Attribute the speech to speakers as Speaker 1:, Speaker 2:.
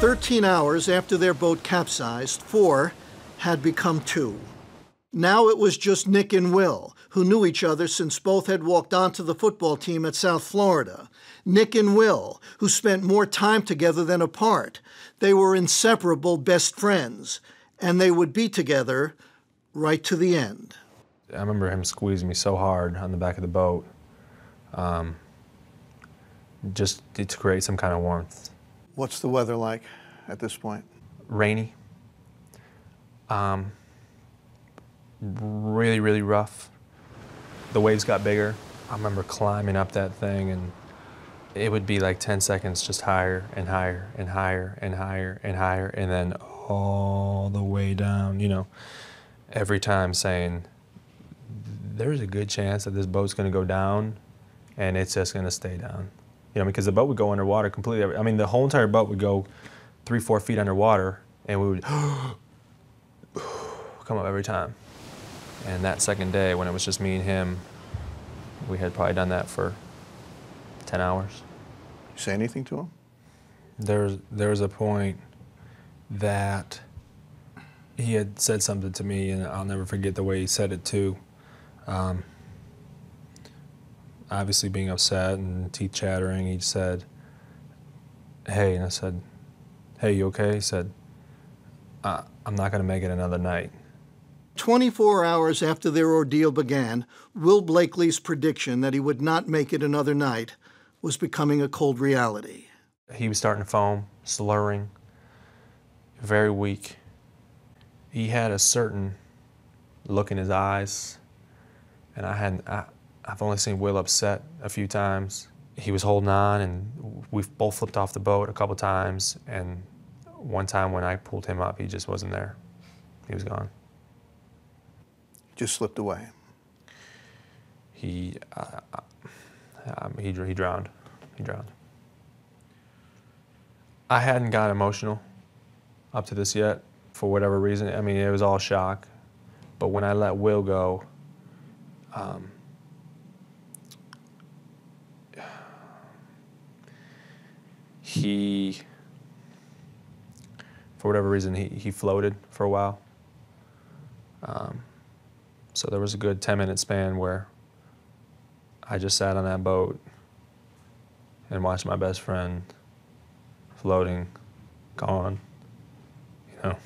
Speaker 1: 13 hours after their boat capsized, 4 had become 2. Now it was just Nick and Will, who knew each other since both had walked onto the football team at South Florida. Nick and Will, who spent more time together than apart. They were inseparable best friends, and they would be together right to the end.
Speaker 2: I remember him squeezing me so hard on the back of the boat, just to create some kind of warmth.
Speaker 3: What's the weather like at this point?
Speaker 2: Rainy. Really, really rough. The waves got bigger. I remember climbing up that thing, and it would be like 10 seconds just higher and higher and higher and higher and higher, and then all the way down, you know, every time saying, there's a good chance that this boat's gonna go down and it's just gonna stay down. You know, because the boat would go underwater completely. I mean, the whole entire boat would go 3-4 feet underwater, and we would come up every time. And that second day, when it was just me and him, we had probably done that for 10 hours.
Speaker 3: You say anything to him?
Speaker 2: There was a point that he had said something to me, and I'll never forget the way he said it too. Obviously being upset and teeth chattering, he said, "Hey," and I said, "Hey, you okay?" He said, "I'm not gonna make it another night."
Speaker 1: 24 hours after their ordeal began, Will Blakely's prediction that he would not make it another night was becoming a cold reality.
Speaker 2: He was starting to foam, slurring, very weak. He had a certain look in his eyes, and I've only seen Will upset a few times. He was holding on, and we both flipped off the boat a couple times, and one time when I pulled him up, he just wasn't there. He was gone.
Speaker 3: Just slipped away.
Speaker 2: He drowned. He drowned. I hadn't got emotional up to this yet, for whatever reason. I mean, it was all shock. But when I let Will go, for whatever reason, he floated for a while. So there was a good 10-minute span where I just sat on that boat and watched my best friend floating, gone, you know.